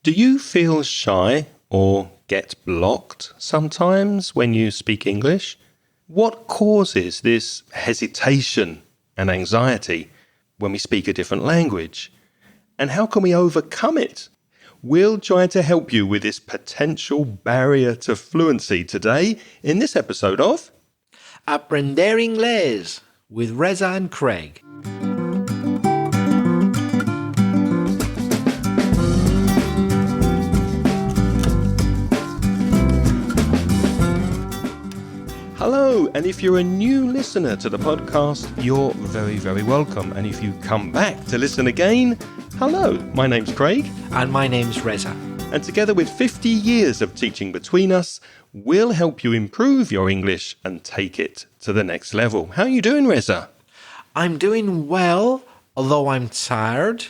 Do you feel shy or get blocked sometimes when you speak English? What causes this hesitation and anxiety when we speak a different language? And how can we overcome it? We'll try to help you with this potential barrier to fluency today in this episode of Aprender Inglés with Reza and Craig. Hello, and if you're a new listener to the podcast, you're very, very welcome. And if you come back to listen again, hello, my name's Craig. And my name's Reza. And together with 50 years of teaching between us, we'll help you improve your English and take it to the next level. How are you doing, Reza? I'm doing well, although I'm tired.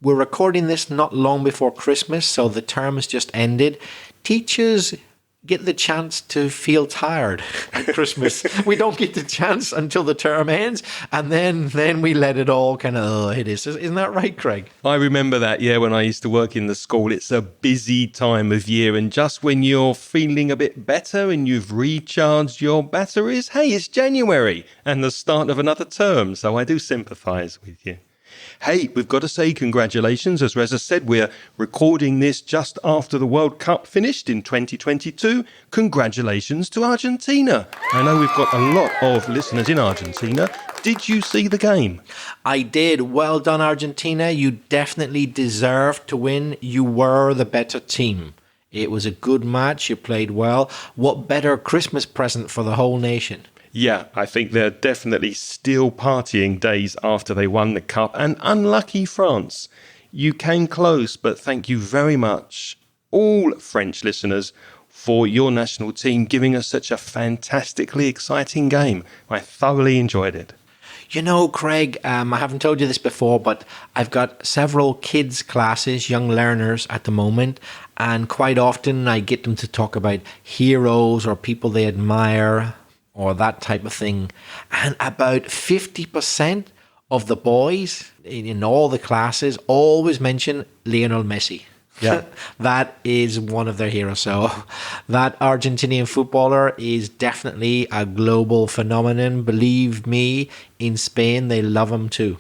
We're recording this not long before Christmas, so the term has just ended. Teachers get the chance to feel tired at Christmas. We don't get the chance until the term ends, and then we let it all kind of hit us. Isn't that right, Craig? I remember that, when I used to work in the school. It's a busy time of year, and just when you're feeling a bit better and you've recharged your batteries, hey, it's January and the start of another term, so I do sympathise with you. Hey, we've got to say congratulations. As Reza said, we're recording this just after the World Cup finished in 2022. Congratulations to Argentina. I know we've got a lot of listeners in Argentina. Did you see the game? I did. Well done, Argentina. You definitely deserved to win. You were the better team. It was a good match. You played well. What better Christmas present for the whole nation? Yeah, I think they're definitely still partying days after they won the cup. And unlucky France. You came close, but thank you very much, all French listeners, for your national team giving us such a fantastically exciting game. I thoroughly enjoyed it. You know, Craig, I haven't told you this before, but I've got several kids' classes, young learners at the moment, and quite often I get them to talk about heroes or people they admire, or that type of thing. And about 50% of the boys in all the classes always mention Lionel Messi. Yeah. That is one of their heroes. So that Argentinian footballer is definitely a global phenomenon. Believe me, in Spain, they love him too.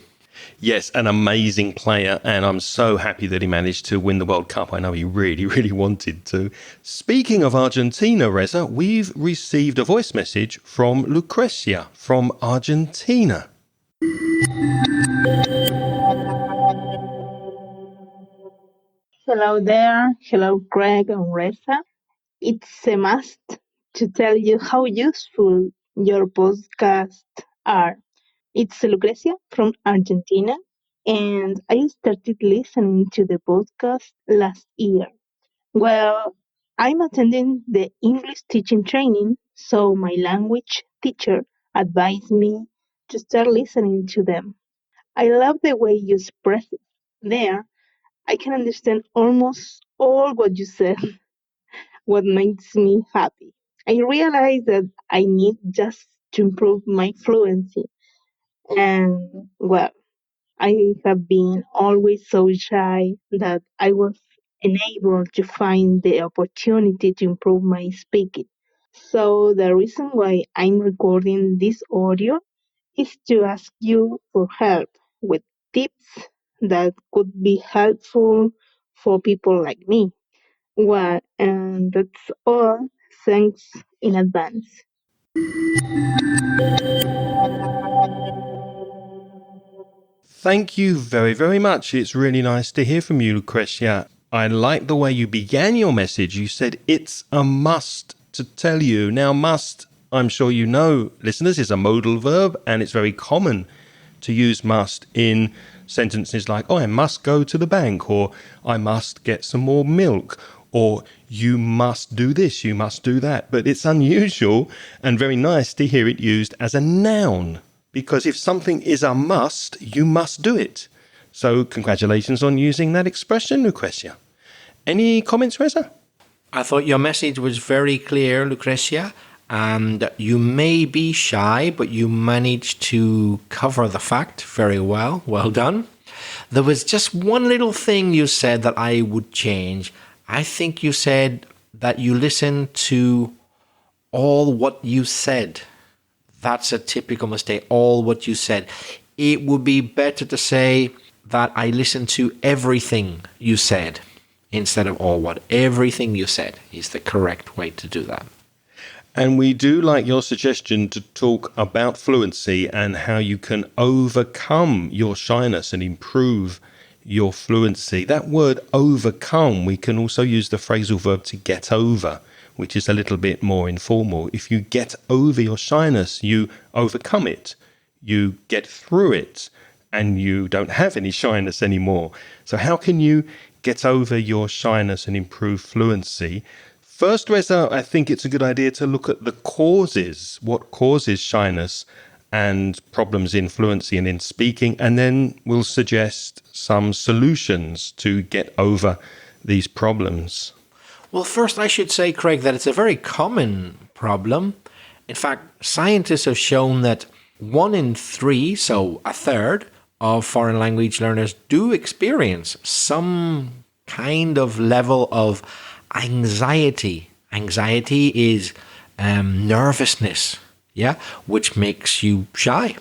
Yes, an amazing player, and I'm so happy that he managed to win the World Cup. I know he really, really wanted to. Speaking of Argentina, Reza, we've received a voice message from Lucrecia from Argentina. Hello there. Hello, Craig and Reza. It's a must to tell you how useful your podcasts are. It's Lucrecia from Argentina, and I started listening to the podcast last year. Well, I'm attending the English teaching training, so my language teacher advised me to start listening to them. I love the way you express it. There, I can understand almost all what you said, what makes me happy. I realize that I need just to improve my fluency. And well, I have been always so shy that I was unable to find the opportunity to improve my speaking. So the reason why I'm recording this audio is to ask you for help with tips that could be helpful for people like me. Well, and that's all. Thanks in advance. Thank you very, very much. It's really nice to hear from you, Lucrecia. I like the way you began your message. You said it's a must to tell you. Now, must, I'm sure you know, listeners, is a modal verb, and it's very common to use must in sentences like, oh, I must go to the bank, or I must get some more milk, or you must do this, you must do that. But it's unusual and very nice to hear it used as a noun, because if something is a must, you must do it. So congratulations on using that expression, Lucrecia. Any comments, Reza? I thought your message was very clear, Lucrecia, and you may be shy, but you managed to cover the fact very well. Well done. There was just one little thing you said that I would change. I think you said that you listen to all what you said. That's a typical mistake, all what you said. It would be better to say that I listen to everything you said instead of all what. Everything you said is the correct way to do that. And we do like your suggestion to talk about fluency and how you can overcome your shyness and improve your fluency. That word overcome, we can also use the phrasal verb to get over, which is a little bit more informal. If you get over your shyness, you overcome it, you get through it, and you don't have any shyness anymore. So how can you get over your shyness and improve fluency? First, Reza, I think it's a good idea to look at the causes. What causes shyness and problems in fluency and in speaking? And then we'll suggest some solutions to get over these problems. Well, first I should say, Craig, that it's a very common problem. In fact, scientists have shown that 1 in 3, so a third, of foreign language learners do experience some kind of level of anxiety. Anxiety is nervousness, which makes you shy.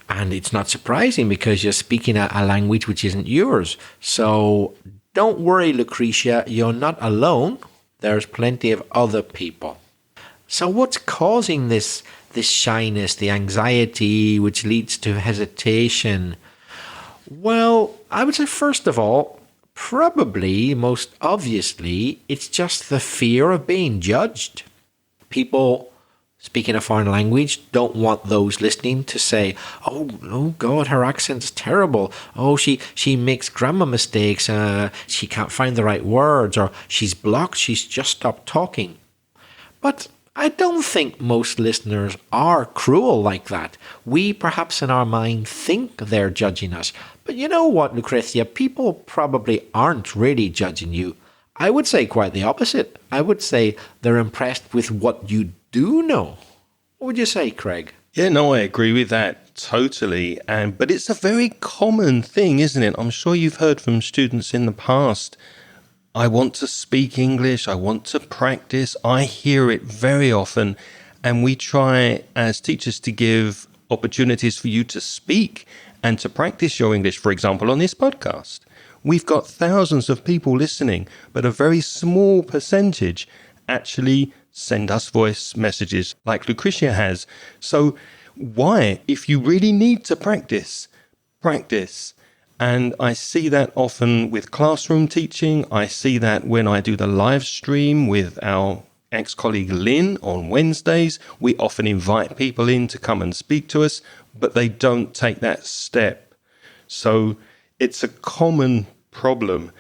And it's not surprising because you're speaking a language which isn't yours. So don't worry, Lucretia, you're not alone. There's plenty of other people. So what's causing this shyness, the anxiety, which leads to hesitation? Well, I would say, first of all, probably most obviously, it's just the fear of being judged. People speaking a foreign language don't want those listening to say, oh God, her accent's terrible. Oh, she makes grammar mistakes. She can't find the right words, or she's blocked. She's just stopped talking. But I don't think most listeners are cruel like that. We perhaps in our mind think they're judging us. But you know what, Lucretia? People probably aren't really judging you. I would say quite the opposite. I would say they're impressed with what you do know. What would you say, Craig? Yeah, no, I agree with that totally. But it's a very common thing, isn't it? I'm sure you've heard from students in the past, I want to speak English, I want to practice. I hear it very often. And we try as teachers to give opportunities for you to speak and to practice your English, for example, on this podcast. We've got thousands of people listening, but a very small percentage actually send us voice messages like Lucretia has. So why? If you really need to practice. And I see that often with classroom teaching. I see that when I do the live stream with our ex-colleague Lynn on Wednesdays. We often invite people in to come and speak to us, but they don't take that step. So it's a common problem.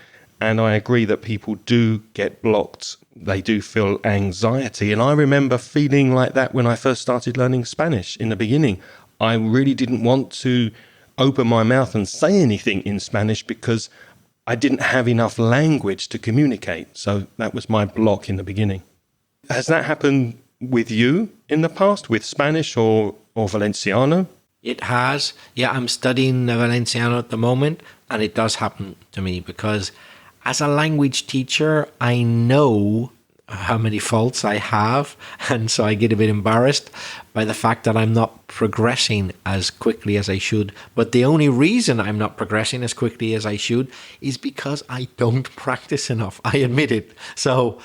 And I agree that people do get blocked. They do feel anxiety. And I remember feeling like that when I first started learning Spanish in the beginning. I really didn't want to open my mouth and say anything in Spanish because I didn't have enough language to communicate. So that was my block in the beginning. Has that happened with you in the past, with Spanish or Valenciano? It has. Yeah, I'm studying Valenciano at the moment, and it does happen to me because as a language teacher, I know how many faults I have, and so I get a bit embarrassed by the fact that I'm not progressing as quickly as I should. But the only reason I'm not progressing as quickly as I should is because I don't practice enough. I admit it. So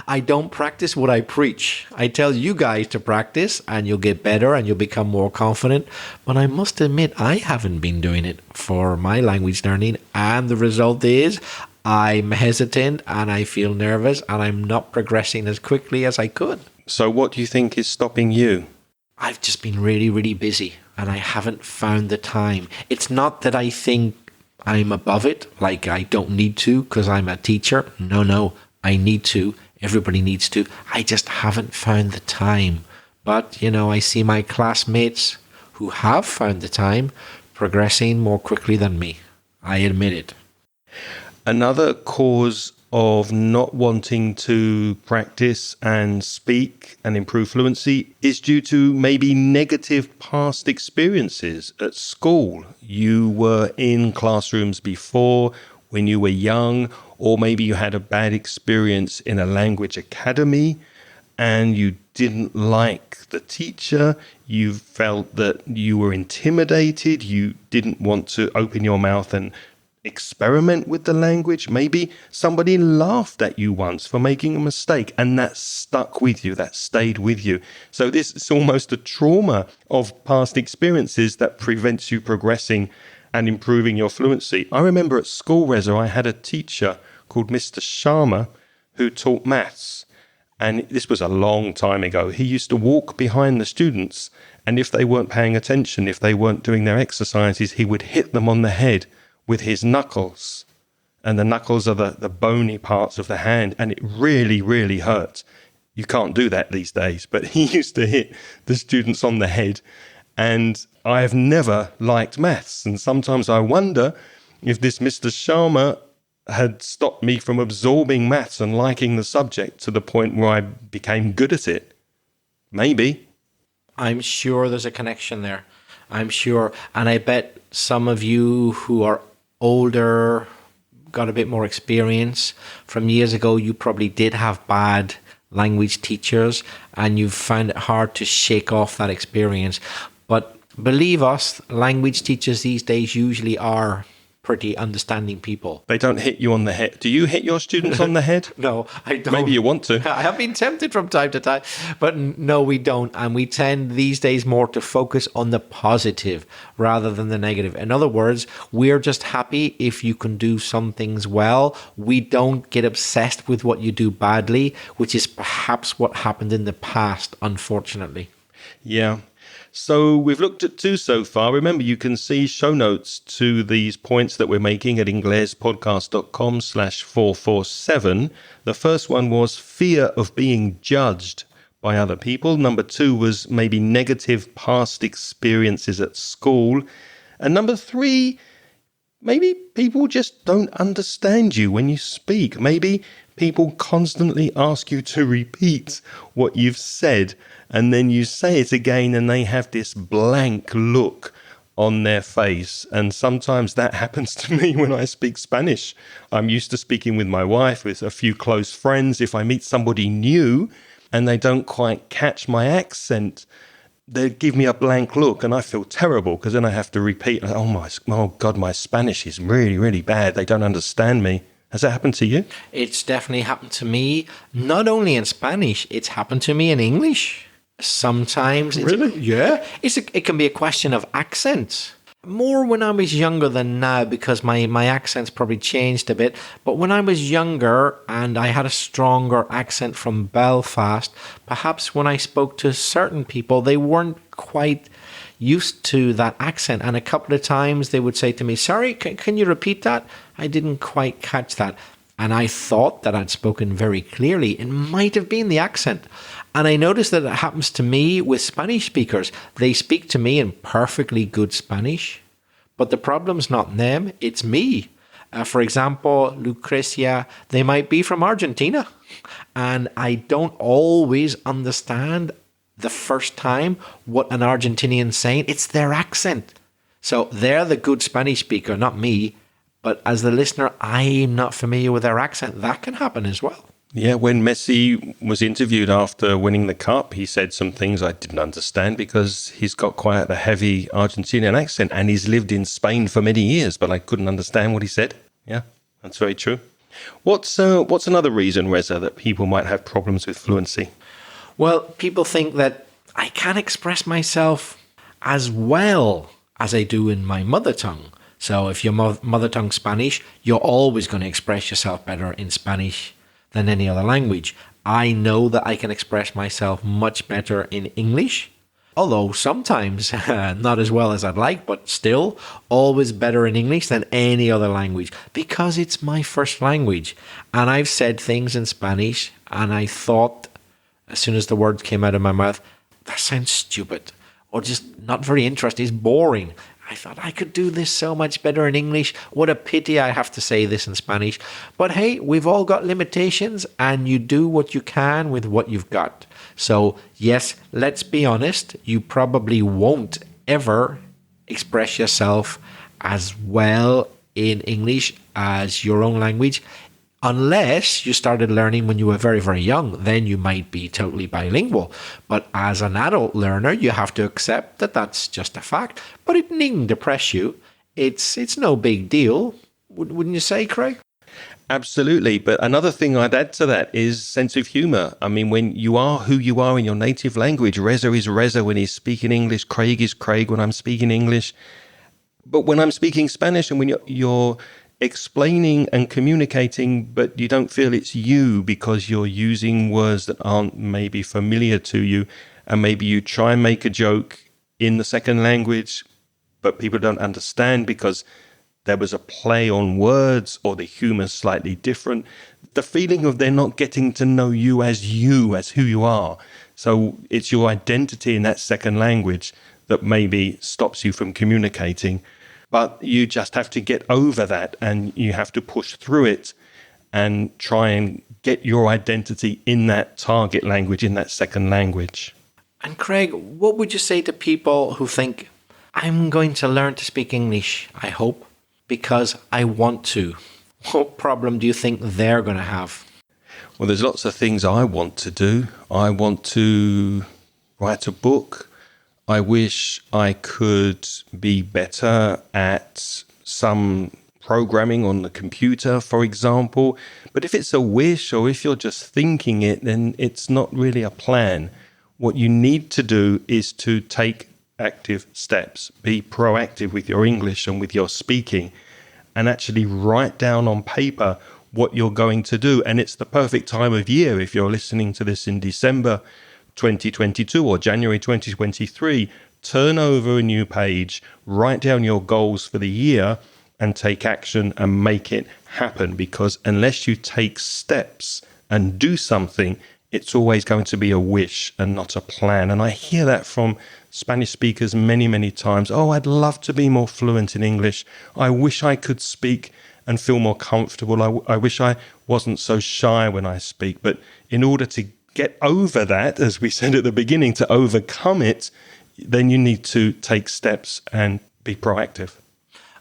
I don't practice what I preach. I tell you guys to practice and you'll get better and you'll become more confident. But I must admit, I haven't been doing it for my language learning, and the result is I'm hesitant and I feel nervous and I'm not progressing as quickly as I could. So what do you think is stopping you? I've just been really, really busy and I haven't found the time. It's not that I think I'm above it, like I don't need to because I'm a teacher. No, I need to. Everybody needs to. I just haven't found the time. But, I see my classmates who have found the time progressing more quickly than me. I admit it. Another cause of not wanting to practice and speak and improve fluency is due to maybe negative past experiences at school. You were in classrooms before when you were young, or maybe you had a bad experience in a language academy and you didn't like the teacher. You felt that you were intimidated. You didn't want to open your mouth and experiment with the language. Maybe somebody laughed at you once for making a mistake and that stuck with you, that stayed with you. So this is almost a trauma of past experiences that prevents you progressing and improving your fluency. I remember at school, Reza, I had a teacher called Mr. Sharma who taught maths. And this was a long time ago. He used to walk behind the students, and if they weren't paying attention, if they weren't doing their exercises, he would hit them on the head with his knuckles. And the knuckles are the bony parts of the hand, and it really, really hurt. You can't do that these days, but he used to hit the students on the head. And I have never liked maths. And sometimes I wonder if this Mr. Sharma had stopped me from absorbing maths and liking the subject to the point where I became good at it. Maybe. I'm sure there's a connection there. I'm sure. And I bet some of you who are older, got a bit more experience from years ago, you probably did have bad language teachers and you found it hard to shake off that experience. But believe us, language teachers these days usually are pretty understanding people. They don't hit you on the head. Do you hit your students on the head? No, I don't. Maybe you want to. I have been tempted from time to time, but no, we don't. And we tend these days more to focus on the positive rather than the negative. In other words, we're just happy if you can do some things well. We don't get obsessed with what you do badly, which is perhaps what happened in the past, unfortunately. Yeah. So we've looked at 2 so far. Remember, you can see show notes to these points that we're making at inglespodcast.com/447. The first one was fear of being judged by other people. Number 2 was maybe negative past experiences at school. And number 3, maybe people just don't understand you when you speak. Maybe people constantly ask you to repeat what you've said, and then you say it again and they have this blank look on their face. And sometimes that happens to me when I speak Spanish. I'm used to speaking with my wife, with a few close friends. If I meet somebody new and they don't quite catch my accent, they give me a blank look and I feel terrible because then I have to repeat, oh God, my Spanish is really, really bad. They don't understand me. Has that happened to you? It's definitely happened to me, not only in Spanish, it's happened to me in English. Sometimes. Really? Yeah. It can be a question of accent. More when I was younger than now because my accent's probably changed a bit. But when I was younger and I had a stronger accent from Belfast, perhaps when I spoke to certain people, they weren't quite used to that accent. And a couple of times they would say to me, sorry, can you repeat that? I didn't quite catch that. And I thought that I'd spoken very clearly. It might have been the accent. And I noticed that it happens to me with Spanish speakers. They speak to me in perfectly good Spanish, but the problem's not them, it's me. For example, Lucrecia, they might be from Argentina, and I don't always understand the first time what an Argentinian's saying. It's their accent. So they're the good Spanish speaker, not me. But as the listener, I'm not familiar with their accent. That can happen as well. Yeah, when Messi was interviewed after winning the cup, he said some things I didn't understand because he's got quite a heavy Argentinian accent and he's lived in Spain for many years, but I couldn't understand what he said. Yeah, that's very true. What's another reason, Reza, that people might have problems with fluency? Well, people think that I can't express myself as well as I do in my mother tongue. So if your mother tongue Spanish, you're always going to express yourself better in Spanish than any other language. I know that I can express myself much better in English, although sometimes not as well as I'd like, but still always better in English than any other language because it's my first language. And I've said things in Spanish and I thought as soon as the words came out of my mouth, that sounds stupid or just not very interesting, it's boring. I thought I could do this so much better in English. What a pity I have to say this in Spanish. But hey, we've all got limitations, and you do what you can with what you've got. So yes, let's be honest, you probably won't ever express yourself as well in English as your own language, unless you started learning when you were very, very young. Then you might be totally bilingual. But as an adult learner, you have to accept that that's just a fact. But it needn't depress you. It's no big deal, wouldn't you say, Craig? Absolutely. But another thing I'd add to that is sense of humor. I mean, when you are who you are in your native language, Reza is Reza when he's speaking English, Craig is Craig when I'm speaking English. But when I'm speaking Spanish and when you're explaining and communicating, but you don't feel it's you because you're using words that aren't maybe familiar to you, and maybe you try and make a joke in the second language, but people don't understand because there was a play on words or the humor's slightly different. The feeling of they're not getting to know you, as who you are. So it's your identity in that second language that maybe stops you from communicating. But you just have to get over that, and you have to push through it and try and get your identity in that target language, in that second language. And Craig, what would you say to people who think, I'm going to learn to speak English, I hope, because I want to? What problem do you think they're going to have? Well, there's lots of things I want to do. I want to write a book. I wish I could be better at some programming on the computer, for example. But if it's a wish or if you're just thinking it, then it's not really a plan. What you need to do is to take active steps, be proactive with your English and with your speaking, and actually write down on paper what you're going to do. And it's the perfect time of year if you're listening to this in December 2022 or January 2023, turn over a new page, write down your goals for the year and take action and make it happen. Because unless you take steps and do something, it's always going to be a wish and not a plan. And I hear that from Spanish speakers many, many times. Oh, I'd love to be more fluent in English. I wish I could speak and feel more comfortable. I wish I wasn't so shy when I speak. But in order to get over that, as we said at the beginning, to overcome it, then you need to take steps and be proactive.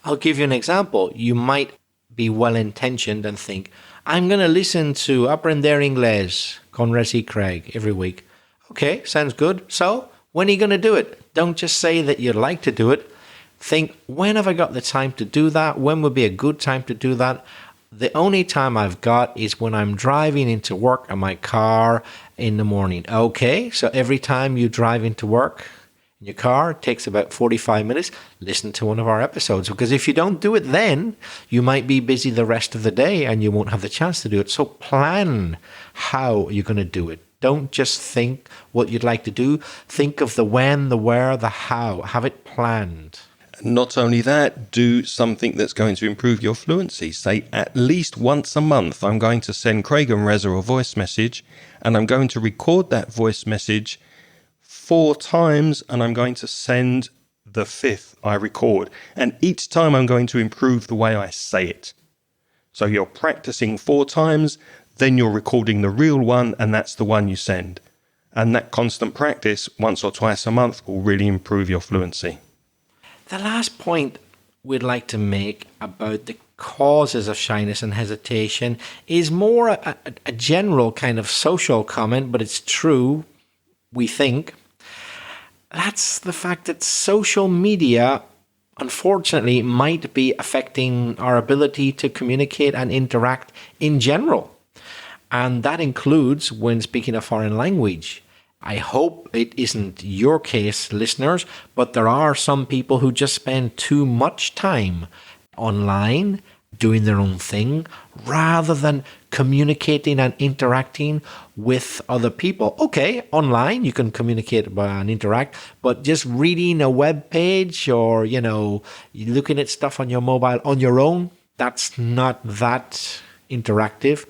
I'll give you an example. You might be well-intentioned and think, I'm going to listen to Aprender Inglés con Resi Craig every week. Okay, sounds good. So, when are you going to do it? Don't just say that you'd like to do it. Think, when have I got the time to do that? When would be a good time to do that? The only time I've got is when I'm driving into work in my car in the morning. Okay, so every time you drive into work in your car, it takes about 45 minutes, listen to one of our episodes. Because if you don't do it then, you might be busy the rest of the day and you won't have the chance to do it. So plan how you're going to do it. Don't just think what you'd like to do. Think of the when, the where, the how. Have it planned. Not only that, do something that's going to improve your fluency. Say at least once a month, I'm going to send Craig and Reza a voice message, and I'm going to record that voice message 4 times, and I'm going to send the 5th I record. And each time I'm going to improve the way I say it. So you're practicing 4 times, then you're recording the real one, and that's the one you send. And that constant practice, once or twice a month, will really improve your fluency. The last point we'd like to make about the causes of shyness and hesitation is more a general kind of social comment, but it's true, we think. That's the fact that social media, unfortunately, might be affecting our ability to communicate and interact in general. And that includes when speaking a foreign language. I hope it isn't your case, listeners, but there are some people who just spend too much time online doing their own thing rather than communicating and interacting with other people. Okay, online you can communicate and interact, but just reading a web page or, looking at stuff on your mobile on your own, that's not that interactive.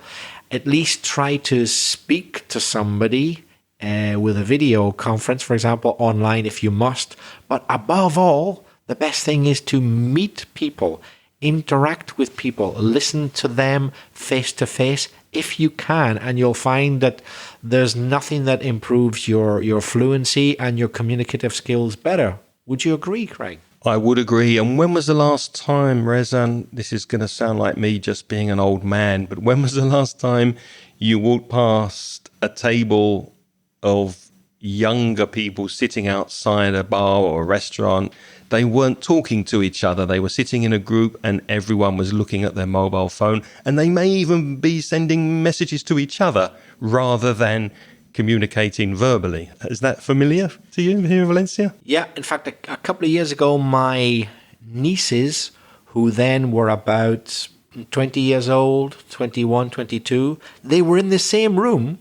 At least try to speak to somebody with a video conference, for example, online if you must. But above all, The best thing is to meet people, interact with people, listen to them face to face if you can, and you'll find that there's nothing that improves your fluency and your communicative skills better. Would you agree, Craig? I would agree. And when was the last time, Rezan, this is going to sound like me just being an old man, but when was the last time you walked past a table of younger people sitting outside a bar or a restaurant? They weren't talking to each other. They were sitting in a group and everyone was looking at their mobile phone, and they may even be sending messages to each other rather than communicating verbally. Is that familiar to you here in Valencia? Yeah, in fact, a couple of years ago, my nieces, who then were about 20 years old, 21, 22, they were in the same room,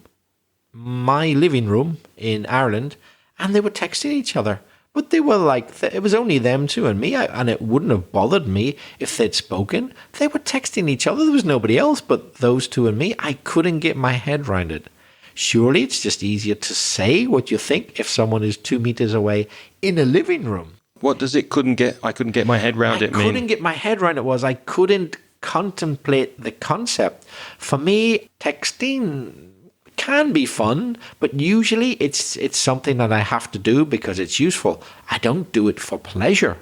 my living room in Ireland, and they were texting each other. But they were like, it was only them two and me, and it wouldn't have bothered me if they'd spoken. They were texting each other. There was nobody else but those two and me. I couldn't get my head around it. Surely it's just easier to say what you think if someone is 2 meters away in a living room. What does it I couldn't get my head around it mean? I couldn't get my head around it I couldn't contemplate the concept. For me, texting can be fun, but usually it's something that I have to do because it's useful. I don't do it for pleasure.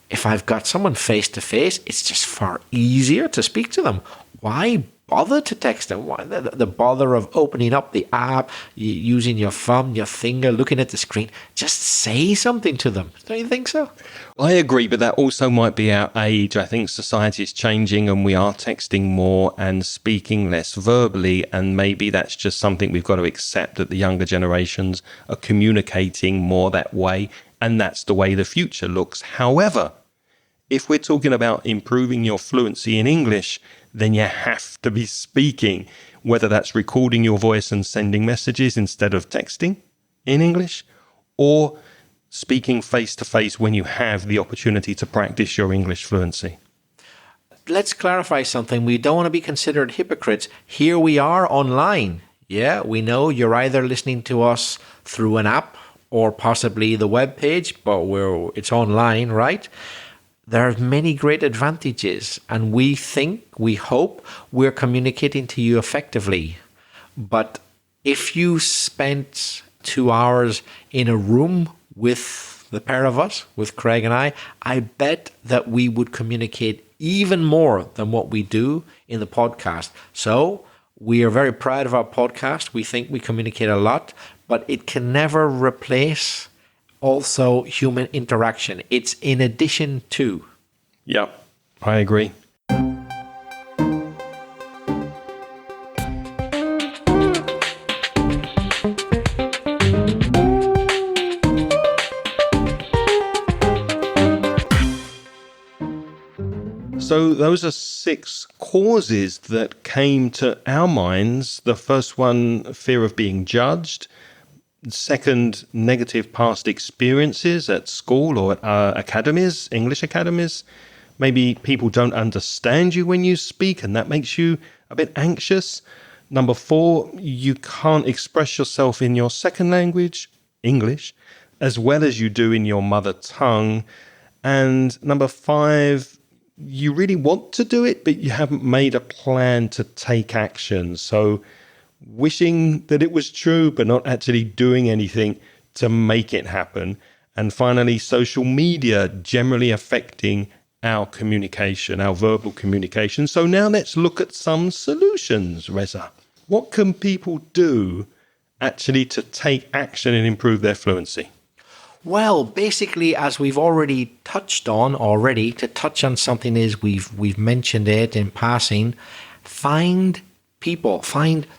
If I've got someone face to face, it's just far easier to speak to them. Why bother to text them? Why the bother of opening up the app, using your thumb, your finger, looking at the screen? Just say something to them. Don't you think so? I agree, but that also might be our age. I think society is changing and we are texting more and speaking less verbally, and maybe that's just something we've got to accept, that the younger generations are communicating more that way, and that's the way the future looks. However, if we're talking about improving your fluency in English, then you have to be speaking, whether that's recording your voice and sending messages instead of texting in English, or speaking face-to-face when you have the opportunity to practice your English fluency. Let's clarify something. We don't want to be considered hypocrites. Here we are online. Yeah, we know you're either listening to us through an app or possibly the web page, but it's online, right? There are many great advantages, and we hope we're communicating to you effectively. But if you spent 2 hours in a room with the pair of us, with Craig and I bet that we would communicate even more than what we do in the podcast. So we are very proud of our podcast. We think we communicate a lot, but it can never replace also human interaction. It's in addition to. Yeah, I agree. So those are 6 causes that came to our minds. The first one, fear of being judged. Second, negative past experiences at school or at academies, English academies. Maybe people don't understand you when you speak, and that makes you a bit anxious. Number 4, you can't express yourself in your second language, English, as well as you do in your mother tongue. And number 5, you really want to do it, but you haven't made a plan to take action. So wishing that it was true, but not actually doing anything to make it happen. And finally, social media generally affecting our communication, our verbal communication. So now let's look at some solutions, Reza. What can people do actually to take action and improve their fluency? Well, basically, as we've already touched on to touch on something is we've mentioned it in passing, find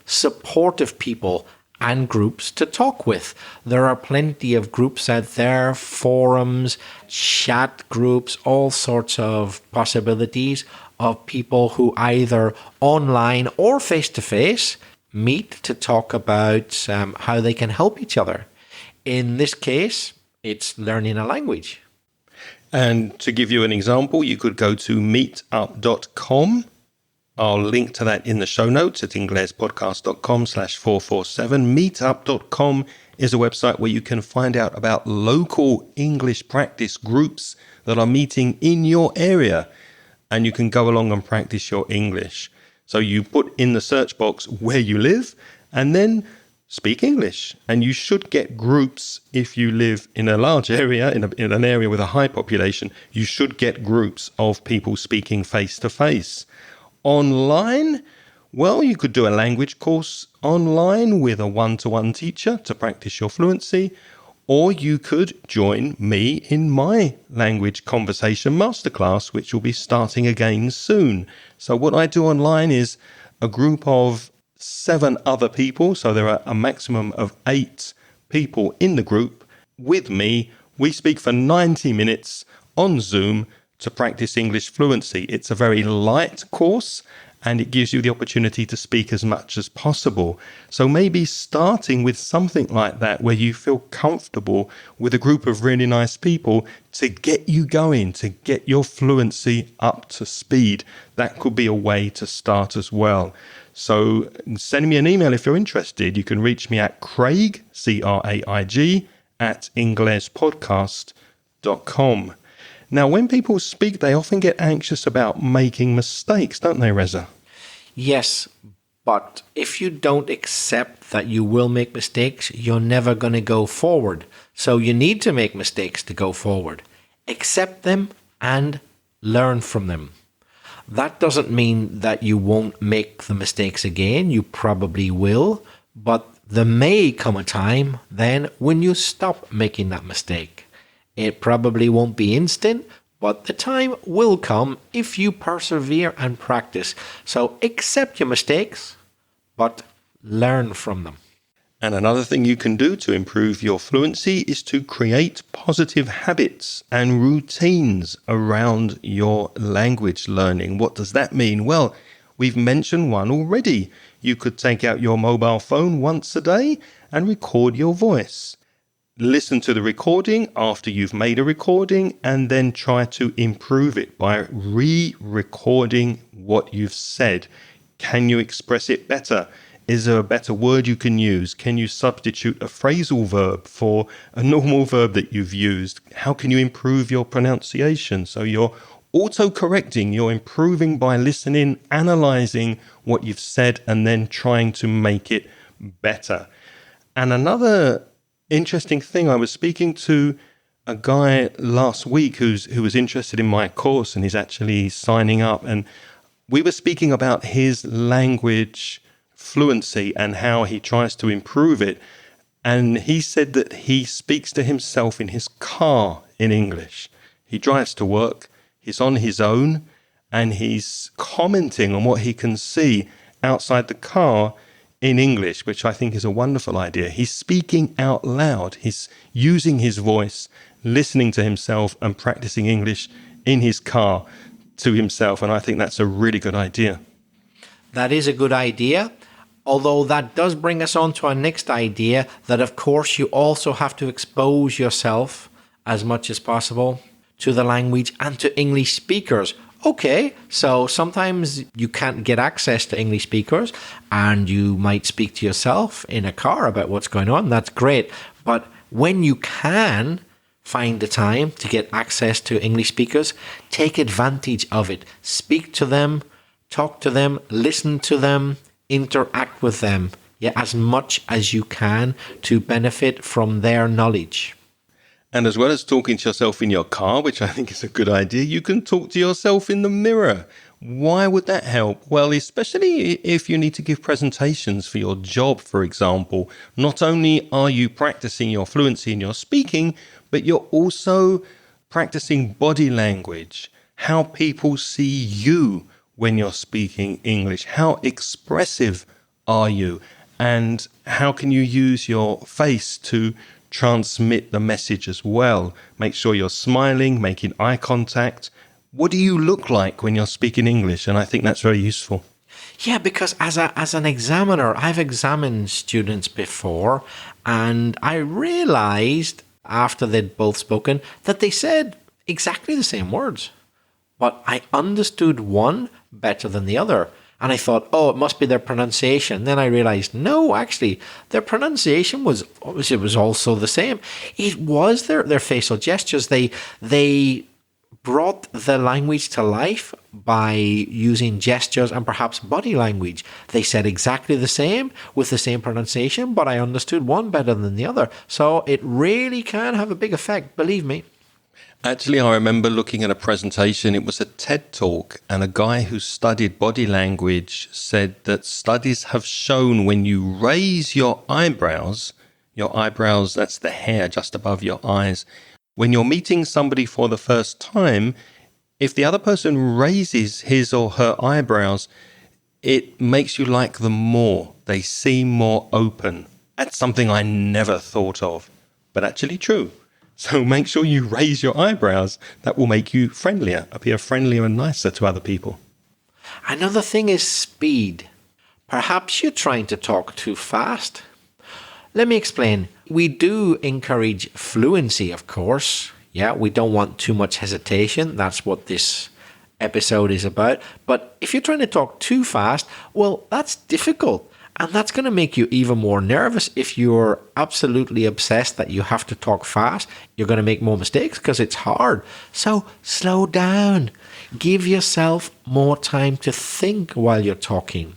supportive people and groups to talk with. There are plenty of groups out there, forums, chat groups, all sorts of possibilities of people who either online or face-to-face meet to talk about how they can help each other. In this case, it's learning a language. And to give you an example, you could go to meetup.com. I'll link to that in the show notes at inglespodcast.com/447. Meetup.com is a website where you can find out about local English practice groups that are meeting in your area, and you can go along and practice your English. So you put in the search box where you live and then speak English. And you should get groups if you live in a large area, in an area with a high population. You should get groups of people speaking face to face. Online, well, you could do a language course online with a one-to-one teacher to practice your fluency, or you could join me in my language conversation masterclass, which will be starting again soon. So what I do online is a group of 7 other people. So there are a maximum of 8 people in the group with me. We speak for 90 minutes on Zoom to practice English fluency. It's a very light course, and it gives you the opportunity to speak as much as possible. So maybe starting with something like that where you feel comfortable with a group of really nice people to get you going, to get your fluency up to speed. That could be a way to start as well. So send me an email if you're interested. You can reach me at Craig, CRAIG, at inglespodcast.com. Now, when people speak, they often get anxious about making mistakes, don't they, Reza? Yes, but if you don't accept that you will make mistakes, you're never going to go forward. So you need to make mistakes to go forward. Accept them and learn from them. That doesn't mean that you won't make the mistakes again. You probably will, but there may come a time then when you stop making that mistake. It probably won't be instant, but the time will come if you persevere and practice. So accept your mistakes, but learn from them. And another thing you can do to improve your fluency is to create positive habits and routines around your language learning. What does that mean? Well, we've mentioned one already. You could take out your mobile phone once a day and record your voice. Listen to the recording after you've made a recording and then try to improve it by re-recording what you've said. Can you express it better? Is there a better word you can use? Can you substitute a phrasal verb for a normal verb that you've used? How can you improve your pronunciation? So you're auto-correcting, you're improving by listening, analyzing what you've said and then trying to make it better. And another interesting thing, I was speaking to a guy last week who was interested in my course, and he's actually signing up, and we were speaking about his language fluency and how he tries to improve it. And he said that he speaks to himself in his car in English. He drives to work, he's on his own, and he's commenting on what he can see outside the car in English, which I think is a wonderful idea. He's speaking out loud. He's using his voice, listening to himself and practicing English in his car to himself. And I think that's a really good idea. That is a good idea. Although that does bring us on to our next idea that, of course, you also have to expose yourself as much as possible to the language and to English speakers. Okay, so sometimes you can't get access to English speakers and you might speak to yourself in a car about what's going on. That's great. But when you can find the time to get access to English speakers, take advantage of it. Speak to them, talk to them, listen to them, interact with them, as much as you can to benefit from their knowledge. And as well as talking to yourself in your car, which I think is a good idea, you can talk to yourself in the mirror. Why would that help? Well, especially if you need to give presentations for your job, for example. Not only are you practicing your fluency in your speaking, but you're also practicing body language, how people see you when you're speaking English. How expressive are you? And how can you use your face to transmit the message as well? Make sure you're smiling, making eye contact. What do you look like when you're speaking English? And I think that's very useful. Yeah, because as an examiner, I've examined students before, and I realized after they'd both spoken that they said exactly the same words. But I understood one better than the other. And I thought, oh, it must be their pronunciation. Then I realized, no, actually, their pronunciation was also the same. It was their facial gestures. They brought the language to life by using gestures and perhaps body language. They said exactly the same with the same pronunciation, but I understood one better than the other. So it really can have a big effect, believe me. Actually, I remember looking at a presentation. It was a TED Talk, and a guy who studied body language said that studies have shown when you raise your eyebrows, that's the hair just above your eyes, when you're meeting somebody for the first time, if the other person raises his or her eyebrows, it makes you like them more. They seem more open. That's something I never thought of, but actually true. So make sure you raise your eyebrows. That will make you friendlier, appear friendlier and nicer to other people. Another thing is speed. Perhaps you're trying to talk too fast. Let me explain. We do encourage fluency, of course. Yeah, we don't want too much hesitation. That's what this episode is about. But if you're trying to talk too fast, well, that's difficult. And that's going to make you even more nervous. If you're absolutely obsessed that you have to talk fast, you're going to make more mistakes because it's hard. So slow down. Give yourself more time to think while you're talking.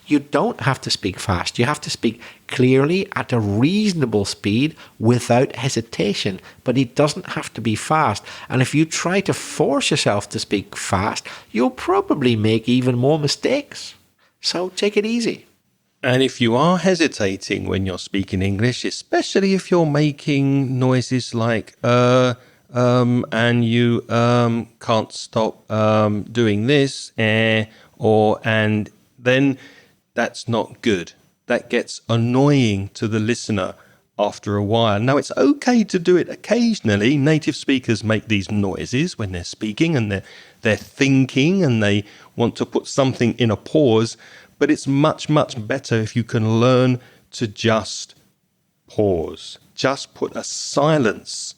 You don't have to speak fast. You have to speak clearly at a reasonable speed without hesitation. But it doesn't have to be fast. And if you try to force yourself to speak fast, you'll probably make even more mistakes. So take it easy. And if you are hesitating when you're speaking English, especially if you're making noises like and you can't stop doing this, and then that's not good. That gets annoying to the listener after a while. Now, it's okay to do it occasionally. Native speakers make these noises when they're speaking and they're thinking and they want to put something in a pause. But it's much, much better if you can learn to just pause. Just put a silence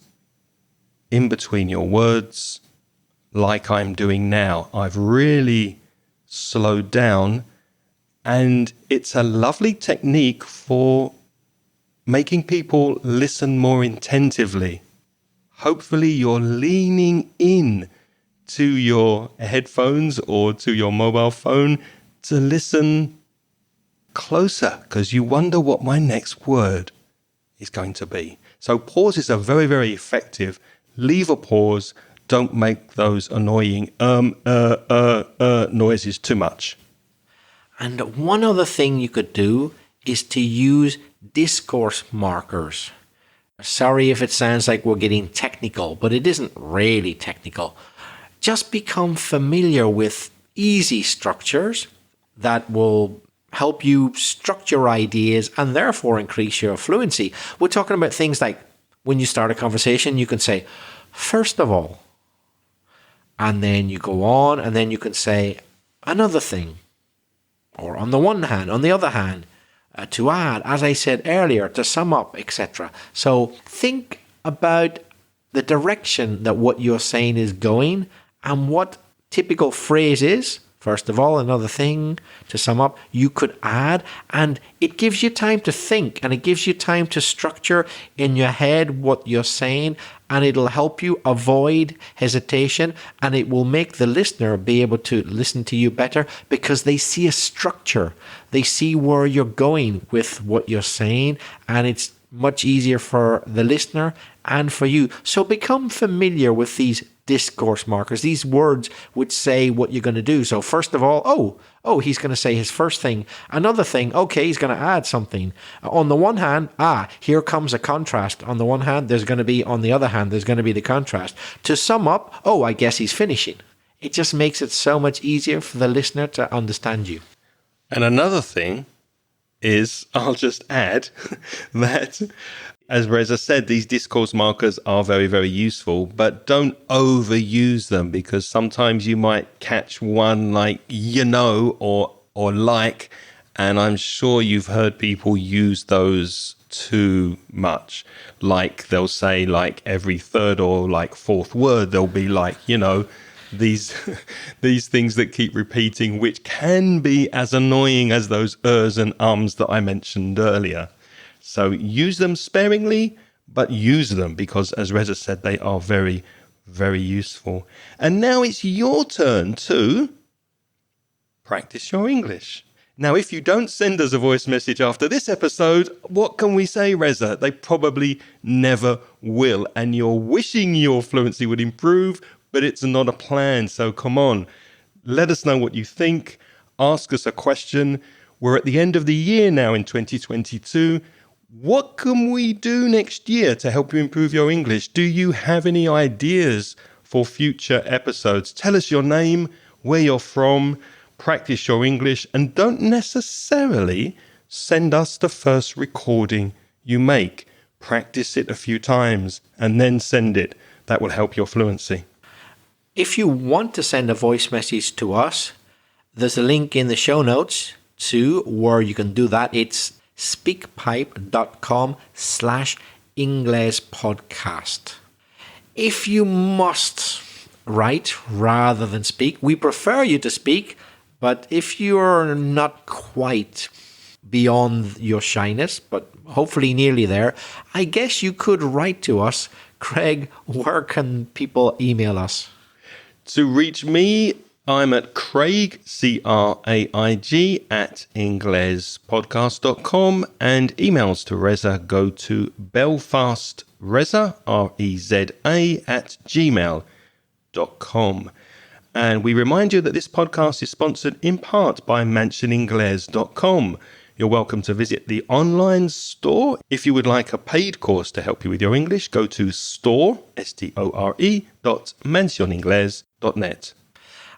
in between your words like I'm doing now. I've really slowed down, and it's a lovely technique for making people listen more attentively. Hopefully you're leaning in to your headphones or to your mobile phone to listen closer, because you wonder what my next word is going to be. So pauses are very, very effective. Leave a pause. Don't make those annoying noises too much. And one other thing you could do is to use discourse markers. Sorry if it sounds like we're getting technical, but it isn't really technical. Just become familiar with easy structures that will help you structure ideas and therefore increase your fluency. We're talking about things like when you start a conversation, you can say, first of all, and then you go on, and then you can say another thing, or on the one hand, on the other hand, to add, as I said earlier, to sum up, etc. So think about the direction that what you're saying is going and what typical phrase is. First of all, another thing, to sum up, you could add, and it gives you time to think, and it gives you time to structure in your head what you're saying, and it'll help you avoid hesitation, and it will make the listener be able to listen to you better because they see a structure. They see where you're going with what you're saying, and it's much easier for the listener and for you. So become familiar with these discourse markers, these words which say what you're going to do. So first of all, he's going to say his first thing. Another thing, okay, he's going to add something. On the one hand, here comes a contrast. On the one hand, there's going to be, on the other hand, there's going to be the contrast. To sum up, I guess he's finishing. It just makes it so much easier for the listener to understand you. And another thing is, I'll just add that, as Reza said, these discourse markers are very, very useful, but don't overuse them, because sometimes you might catch one like, or like, and I'm sure you've heard people use those too much. Like they'll say like every third or like fourth word, they'll be like, these things that keep repeating, which can be as annoying as those ers and ums that I mentioned earlier. So use them sparingly, but use them because, as Reza said, they are very, Very useful. And now it's your turn to practice your English. Now, if you don't send us a voice message after this episode, what can we say, Reza? They probably never will. And you're wishing your fluency would improve, but it's not a plan. So come on, let us know what you think. Ask us a question. We're at the end of the year now in 2022. What can we do next year to help you improve your English? Do you have any ideas for future episodes? Tell us your name, where you're from, practice your English, and don't necessarily send us the first recording you make. Practice it a few times and then send it. That will help your fluency. If you want to send a voice message to us, there's a link in the show notes to where you can do that. It's speakpipe.com/Inglespodcast. If you must write rather than speak, we prefer you to speak, but if you're not quite beyond your shyness, but hopefully nearly there, I guess you could write to us. Craig, where can people email us? To reach me, I'm at Craig, CRAIG, at inglespodcast.com, and emails to Reza go to belfastreza, REZA, at gmail.com. And we remind you that this podcast is sponsored in part by mansioningles.com. You're welcome to visit the online store. If you would like a paid course to help you with your English, go to store.mansioningles.net.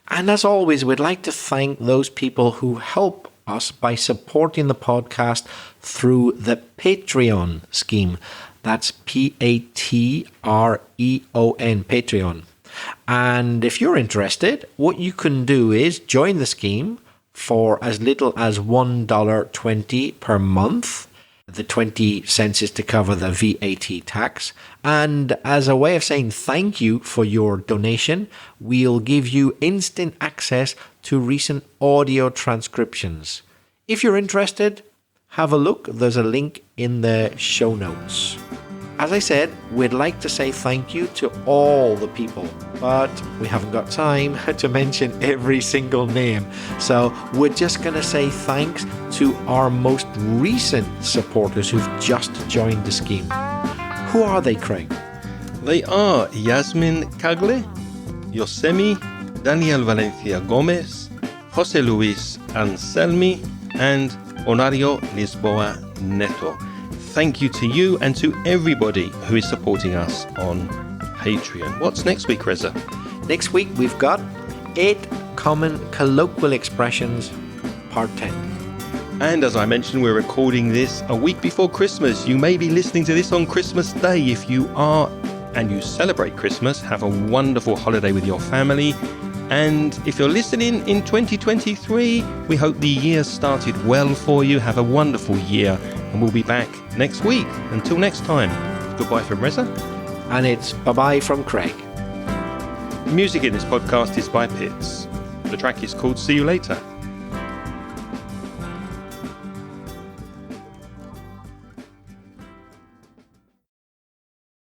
And as always, we'd like to thank those people who help us by supporting the podcast through the Patreon scheme. That's Patreon, Patreon. And if you're interested, what you can do is join the scheme for as little as $1.20 per month. The 20 cents is to cover the VAT tax. And as a way of saying thank you for your donation, we'll give you instant access to recent audio transcriptions. If you're interested, have a look. There's a link in the show notes. As I said, we'd like to say thank you to all the people, but we haven't got time to mention every single name. So we're just going to say thanks to our most recent supporters who've just joined the scheme. Who are they, Craig? They are Yasmin Cagle, Yosemi, Daniel Valencia Gomez, Jose Luis Anselmi, and Honorio Lisboa Neto. Thank you to you and to everybody who is supporting us on Patreon. What's next week, Reza? Next week, we've got 8 common colloquial expressions, part 10. And as I mentioned, we're recording this a week before Christmas. You may be listening to this on Christmas Day. If you are and you celebrate Christmas, have a wonderful holiday with your family. And if you're listening in 2023, we hope the year started well for you. Have a wonderful year. And we'll be back next week. Until next time, goodbye from Reza. And it's bye-bye from Craig. Music in this podcast is by Pitts. The track is called See You Later.